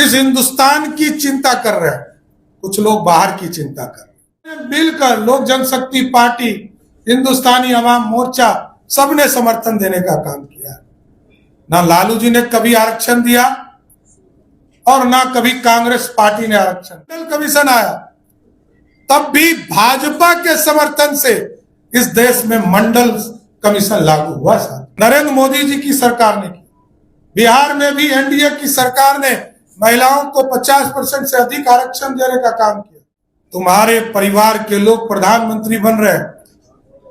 इस हिंदुस्तान की चिंता कर रहे हैं, कुछ लोग बाहर की चिंता कर रहे हैं। मिलकर लोक जनशक्ति पार्टी, हिंदुस्तानी अवाम मोर्चा सबने समर्थन देने का काम किया। ना लालू जी ने कभी आरक्षण दिया और ना कभी कांग्रेस पार्टी ने आरक्षण। मंडल कमीशन आया तब भी भाजपा के समर्थन से इस देश में मंडल कमीशन लागू हुआ। नरेंद्र मोदी जी की सरकार ने की, बिहार में भी एनडीए की सरकार ने महिलाओं को 50% से अधिक आरक्षण देने का काम किया। तुम्हारे परिवार के लोग प्रधानमंत्री बन रहे हैं,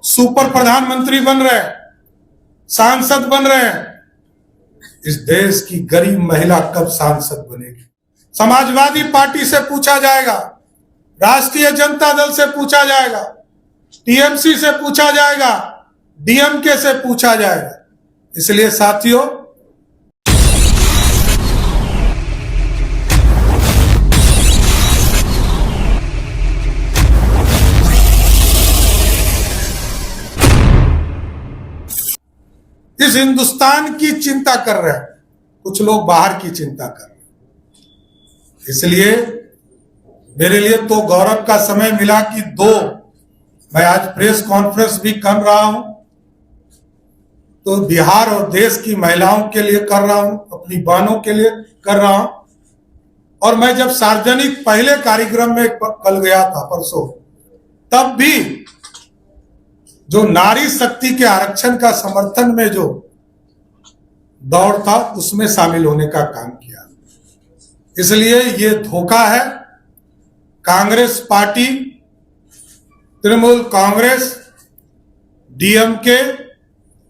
सुपर प्रधानमंत्री बन रहे हैं, सांसद बन रहे हैं। इस देश की गरीब महिला कब सांसद बनेगी? समाजवादी पार्टी से पूछा जाएगा, राष्ट्रीय जनता दल से पूछा जाएगा, टीएमसी से पूछा जाएगा, डीएमके से पूछा जाएगा। इसलिए साथियों, इस हिंदुस्तान की चिंता कर रहे हैं, कुछ लोग बाहर की चिंता कर रहे हैं। इसलिए मेरे लिए तो गौरव का समय मिला कि मैं आज प्रेस कॉन्फ्रेंस भी कर रहा हूं, तो बिहार और देश की महिलाओं के लिए कर रहा हूं, अपनी बहनों के लिए कर रहा हूं। और मैं जब सार्वजनिक पहले कार्यक्रम में कल गया था परसों, तब भी जो नारी शक्ति के आरक्षण का समर्थन में जो दौड़ था, उसमें शामिल होने का काम किया। इसलिए ये धोखा है। Congress party, Trinamool Congress, DMK,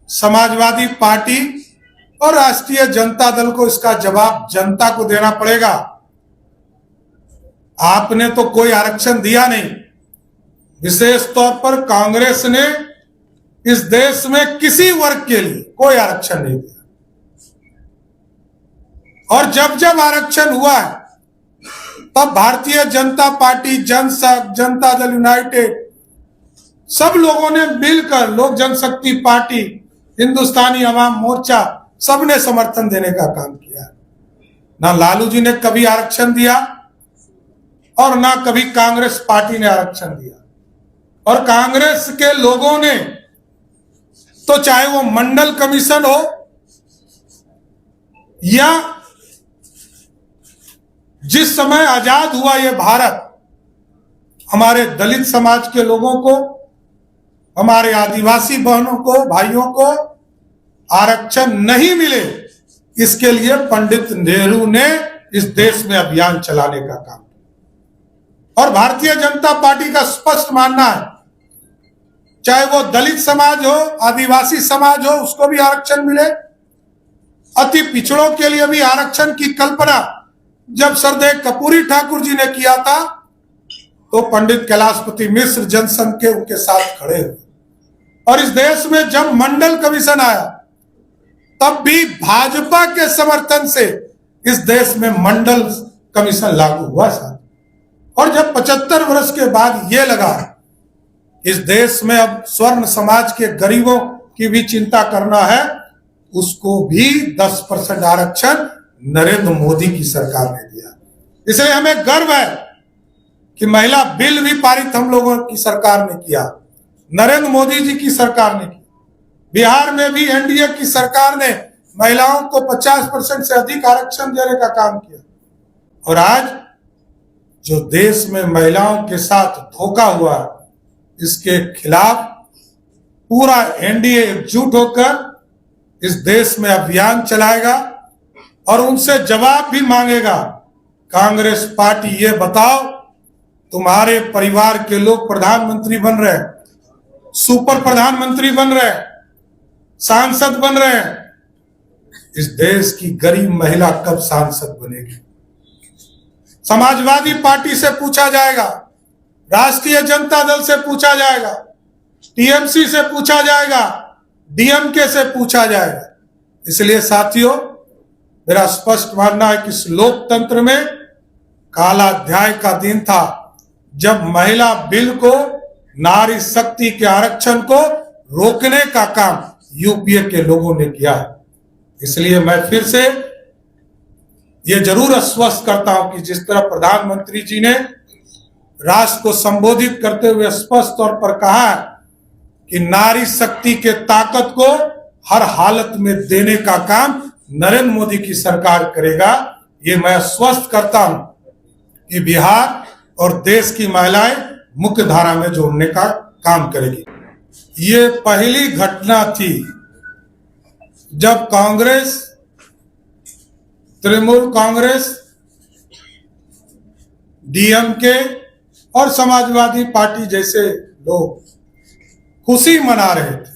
Samajwadi party और राष्ट्रीय जनता दल को इसका जवाब जनता को देना पड़ेगा। आपने तो कोई आरक्षण दिया नहीं। विशेष तौर पर कांग्रेस ने इस देश में किसी वर्ग के लिए कोई आरक्षण नहीं दिया। और जब जब आरक्षण हुआ है, तब भारतीय जनता पार्टी, जनसंघ, जनता दल यूनाइटेड, सब लोगों ने मिलकर लोक जनशक्ति पार्टी, हिंदुस्तानी अवाम मोर्चा सबने समर्थन देने का काम किया। ना लालू जी ने कभी आरक्षण दिया और ना कभी कांग्रेस पार्टी ने आरक्षण दिया। और कांग्रेस के लोगों ने तो चाहे वो मंडल कमीशन हो या जिस समय आजाद हुआ ये भारत, हमारे दलित समाज के लोगों को, हमारे आदिवासी बहनों को, भाइयों को आरक्षण नहीं मिले, इसके लिए पंडित नेहरू ने इस देश में अभियान चलाने का काम किया। और भारतीय जनता पार्टी का स्पष्ट मानना है, चाहे वो दलित समाज हो, आदिवासी समाज हो, उसको भी आरक्षण मिले। अति पिछड़ों के लिए भी आरक्षण की कल्पना जब सरदेव कपूरी ठाकुर जी ने किया था, तो पंडित कैलाशपति मिश्र जनसंघ के उनके साथ खड़े हुए। और इस देश में जब मंडल कमीशन आया, तब भी भाजपा के समर्थन से इस देश में मंडल कमीशन लागू हुआ। और जब 75 वर्ष के बाद ये लगा इस देश में अब स्वर्ण समाज के गरीबों की भी चिंता करना है, उसको भी 10% आरक्षण नरेंद्र मोदी की सरकार ने दिया। इसलिए हमें गर्व है कि महिला बिल भी पारित हम लोगों की सरकार ने किया, नरेंद्र मोदी जी की सरकार ने की। बिहार में भी एनडीए की सरकार ने महिलाओं को 50% से अधिक आरक्षण देने का काम किया। और आज जो देश में महिलाओं के साथ धोखा हुआ, इसके खिलाफ पूरा एनडीए एकजुट होकर इस देश में अभियान चलाएगा और उनसे जवाब भी मांगेगा। कांग्रेस पार्टी, ये बताओ, तुम्हारे परिवार के लोग प्रधानमंत्री बन रहे हैं, सुपर प्रधानमंत्री बन रहे हैं, सांसद बन रहे हैं। इस देश की गरीब महिला कब सांसद बनेगी? समाजवादी पार्टी से पूछा जाएगा, राष्ट्रीय जनता दल से पूछा जाएगा, टीएमसी से पूछा जाएगा, डीएमके से पूछा जाएगा। इसलिए साथियों, मेरा स्पष्ट मानना है कि इस लोकतंत्र में काला अध्याय का दिन था, जब महिला बिल को, नारी शक्ति के आरक्षण को रोकने का काम यूपीए के लोगों ने किया है। इसलिए मैं फिर से ये जरूर आश्वस्त करता हूं कि जिस तरह प्रधानमंत्री जी ने राष्ट्र को संबोधित करते हुए स्पष्ट तौर पर कहा है कि नारी शक्ति के ताकत को हर हालत में देने का काम नरेंद्र मोदी की सरकार करेगा, ये मैं आश्वस्त करता हूं कि बिहार और देश की महिलाएं मुख्य धारा में जोड़ने का काम करेगी। ये पहली घटना थी जब कांग्रेस, तृणमूल कांग्रेस, डीएमके और समाजवादी पार्टी जैसे लोग खुशी मना रहे थे।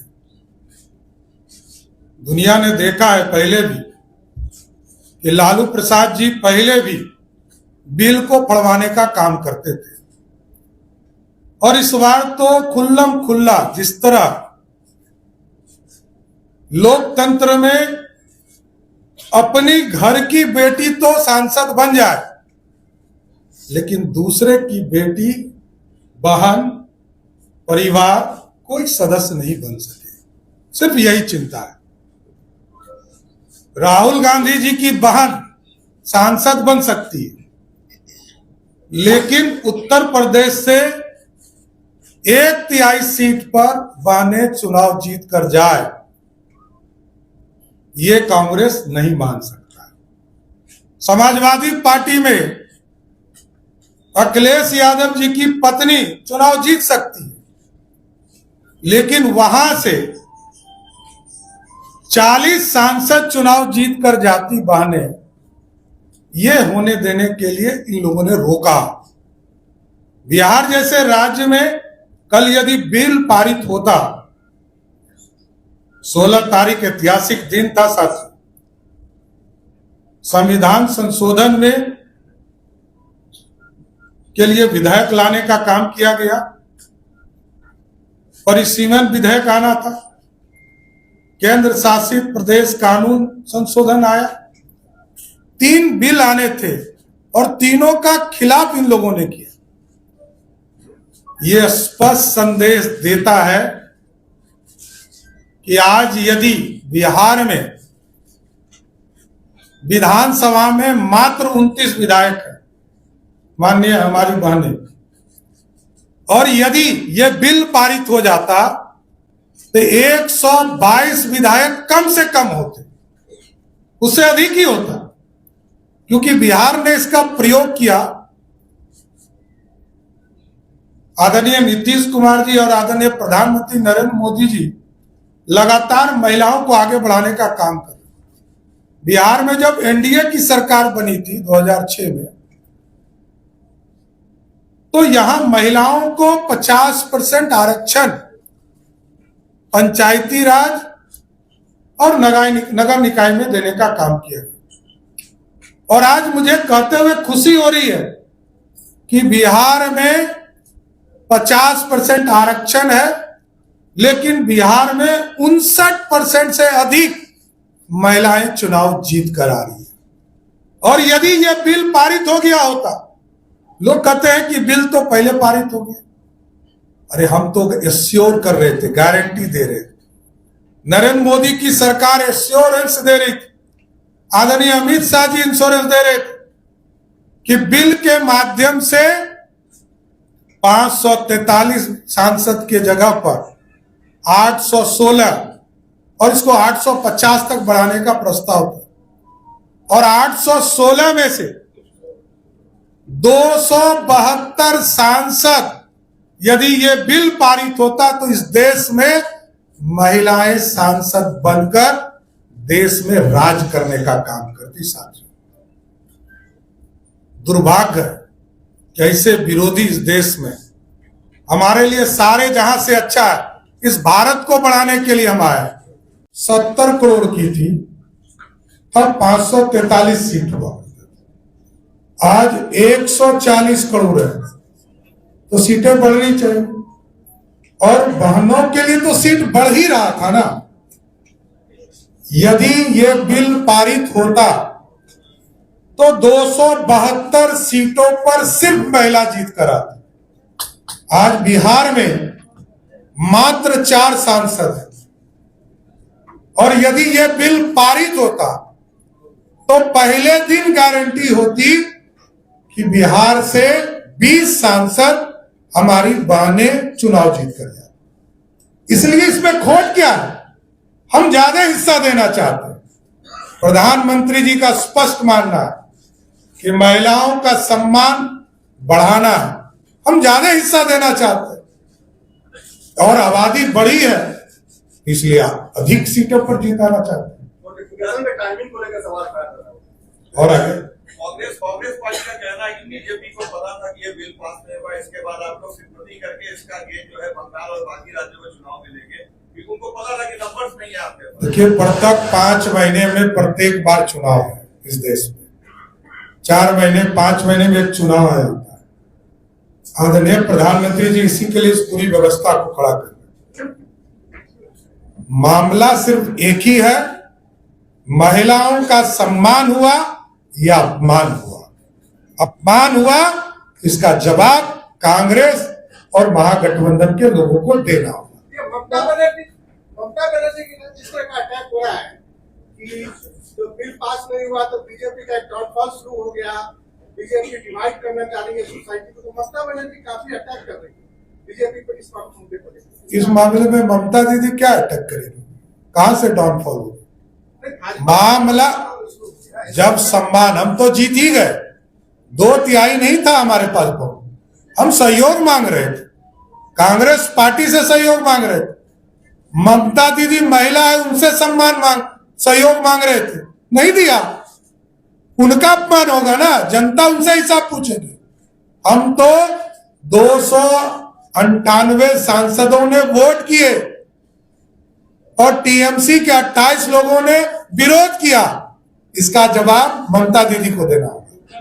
दुनिया ने देखा है पहले भी कि लालू प्रसाद जी पहले भी बिल को फड़वाने का काम करते थे, और इस बार तो खुल्लम खुल्ला जिस तरह लोकतंत्र में अपनी घर की बेटी तो सांसद बन जाए, लेकिन दूसरे की बेटी, बहन, परिवार कोई सदस्य नहीं बन सके, सिर्फ यही चिंता है। राहुल गांधी जी की बहन सांसद बन सकती है, लेकिन उत्तर प्रदेश से 1/3 सीट पर बहनें चुनाव जीत कर जाए, ये कांग्रेस नहीं मान सकता है। समाजवादी पार्टी में अखिलेश यादव जी की पत्नी चुनाव जीत सकती है, लेकिन वहां से 40 सांसद चुनाव जीत कर जाती बहनें, ये होने देने के लिए इन लोगों ने रोका। बिहार जैसे राज्य में कल यदि बिल पारित होता, 16 तारीख ऐतिहासिक दिन था साथी, संविधान संशोधन में के लिए विधेयक लाने का काम किया गया, परिसीमन विधेयक आना था, केंद्र शासित प्रदेश कानून संशोधन आया, 3 बिल आने थे और तीनों का खिलाफ इन लोगों ने किया। यह स्पष्ट संदेश देता है कि आज यदि बिहार में विधानसभा में मात्र 29 विधायक है, माननीय हमारी बहनें, और यदि यह बिल पारित हो जाता तो 122 विधायक कम से कम होते, उससे अधिक ही होता, क्योंकि बिहार ने इसका प्रयोग किया। आदरणीय नीतीश कुमार जी और आदरणीय प्रधानमंत्री नरेंद्र मोदी जी लगातार महिलाओं को आगे बढ़ाने का काम कर रहे। बिहार में जब एनडीए की सरकार बनी थी 2006 में, तो यहां महिलाओं को 50% आरक्षण पंचायती राज और नगर निकाय में देने का काम किया गया। और आज मुझे कहते हुए खुशी हो रही है कि बिहार में 50% आरक्षण है, लेकिन बिहार में 59% से अधिक महिलाएं चुनाव जीत कर आ रही है। और यदि यह बिल पारित हो गया होता, लोग कहते हैं कि बिल तो पहले पारित हो गया, अरे हम तो एश्योर कर रहे थे, गारंटी दे रहे थे, नरेंद्र मोदी की सरकार एश्योरेंस दे रही थी, आदरणीय अमित शाह जी इंश्योरेंस दे रहे थे कि बिल के माध्यम से 543 सांसद के जगह पर 816 और इसको 850 तक बढ़ाने का प्रस्ताव था, और 816 में से 272 सांसद, यदि ये बिल पारित होता तो इस देश में महिलाएं सांसद बनकर देश में राज करने का काम करती। साथियों, दुर्भाग्य है कि ऐसे विरोधी इस देश में, हमारे लिए सारे जहां से अच्छा है, इस भारत को बढ़ाने के लिए हम आए। 70 करोड़ की थी, तब 543 सीट हुआ, आज 140 करोड़ है, तो सीटें बढ़नी चाहिए। और बहनों के लिए तो सीट बढ़ ही रहा था ना। यदि ये बिल पारित होता तो 272 सीटों पर सिर्फ महिला जीत कर आती। आज बिहार में मात्र 4 सांसद हैं, और यदि यह बिल पारित होता तो पहले दिन गारंटी होती कि बिहार से 20 सांसद हमारी बहनें चुनाव जीत कर जाए। इसलिए इसमें खोट क्या है? हम ज्यादा हिस्सा देना चाहते हैं। प्रधानमंत्री जी का स्पष्ट मानना है कि महिलाओं का सम्मान बढ़ाना है, हम ज्यादा हिस्सा देना चाहते हैं और आबादी बड़ी है इसलिए अधिक सीटों पर जीताना चाहते हैं। टाइमिंग को लेकर सवाल और आगे कांग्रेस पार्टी का कहना है कि बीजेपी को पता था कि ये बिल पास नहीं हुआ, इसके बाद आप लोग सिंपैथी करके इसका गेट जो है बंगाल और बाकी राज्यों में चुनाव में लेंगे, क्योंकि उनको पता था कि नंबर्स नहीं है आपके पास। देखिए, प्रत्येक 5 महीने में प्रत्येक बार चुनाव है इस देश में। 4 महीने 5 महीने में एक चुनाव है होता है। आदरणीय प्रधानमंत्री जी इसी के लिए इस पूरी व्यवस्था को खड़ा कर रहे हैं। मामला सिर्फ एक ही है, महिलाओं का सम्मान हुआ या अपमान हुआ। अपमान हुआ, इसका जवाब कांग्रेस और महागठबंधन के लोगों को देना होगा। ममता बनर्जी की जिस तरह का अटैक हो रहा है कि जो बिल पास नहीं हुआ तो बीजेपी का डाउनफॉल शुरू हो गया, बीजेपी डिवाइड करना चाह रही है सोसाइटी को, तो ममता बनर्जी काफी अटैक कर रही है बीजेपी को इस मुद्दे पर। इस मामले में ममता दीदी क्या अटैक करेगी? कहां से डाउनफॉल होगी? मामला जब सम्मान, हम तो जीत ही गए, 2/3 नहीं था हमारे पास वोट, हम सहयोग मांग रहे थे, कांग्रेस पार्टी से सहयोग मांग रहे थे। ममता दीदी महिला है, उनसे सहयोग मांग रहे थे, नहीं दिया, उनका अपमान होगा ना, जनता उनसे हिसाब पूछेगी। हम तो 298 सांसदों ने वोट किए और टीएमसी के 28 लोगों ने विरोध किया, इसका जवाब ममता दीदी को देना होगा। ये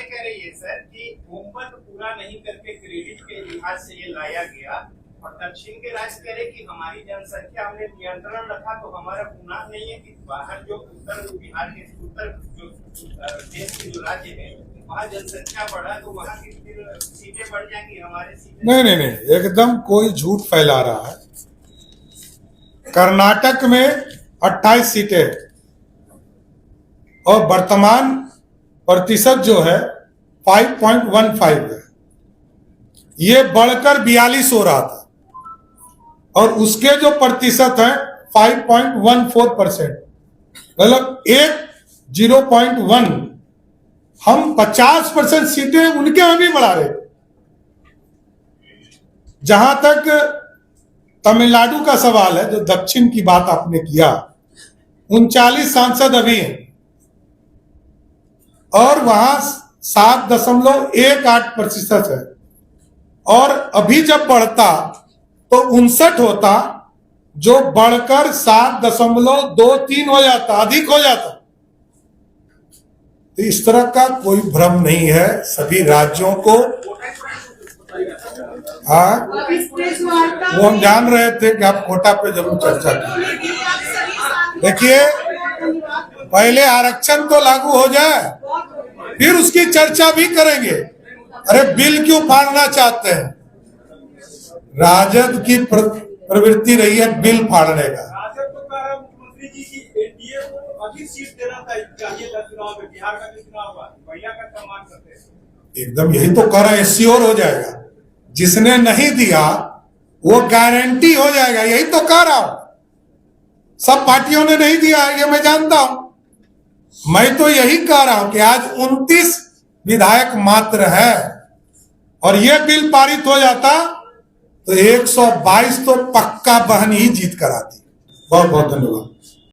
कह रही है सर कि बहुमत पूरा नहीं करके क्रेडिट के लिहाज से ये लाया गया, और दक्षिण के राज्य कह रहे कि हमारी जनसंख्या हमने नियंत्रण रखा, तो हमारा गुनाह नहीं है कि बाहर जो उत्तर बिहार के उत्तर जो देश के जो राज्य है वहाँ जनसंख्या बढ़ा तो वहाँ की सीटें बढ़ जाएंगी, हमारे सीटें नहीं, एकदम कोई झूठ फैला रहा है। कर्नाटक में 28 सीटें और वर्तमान प्रतिशत जो है 5.15 है, ये बढ़कर 42 हो रहा था और उसके जो प्रतिशत है 5.14%, मतलब 0.1, हम 50% सीटें उनके में भी बढ़ा रहे। जहां तक तमिलनाडु का सवाल है, जो दक्षिण की बात आपने किया, 39 सांसद अभी हैं और वहां 7.18% है, और अभी जब बढ़ता तो 59 होता, जो बढ़कर 7.23 हो जाता, अधिक हो जाता। तो इस तरह का कोई भ्रम नहीं है, सभी राज्यों को, हाँ, वो हम जान रहे थे कि आप कोटा पे जरूर चर्चा करें। देखिए, पहले आरक्षण तो लागू हो जाए, फिर उसकी चर्चा भी करेंगे। अरे बिल क्यों फाड़ना चाहते हैं? राजद की प्रवृत्ति रही है बिल फाड़ने का। राजद तो कह रहा है मुख्यमंत्री जी की एनडीए को अधिक सीट देना चाहिए चुनाव में, बिहार का जो चुनाव हुआ भैया का सम्मान करते हैं। एकदम यही तो कह रहे हैं, श्योर हो जाएगा। जिसने नहीं दिया वो गारंटी हो जाएगा, यही तो कह रहा हूं। सब पार्टियों ने नहीं दिया है, ये मैं जानता हूं। मैं तो यही कह रहा हूं कि आज 29 विधायक मात्र है और ये बिल पारित हो जाता तो 122 तो पक्का बहन ही जीत कर आती। बहुत बहुत धन्यवाद।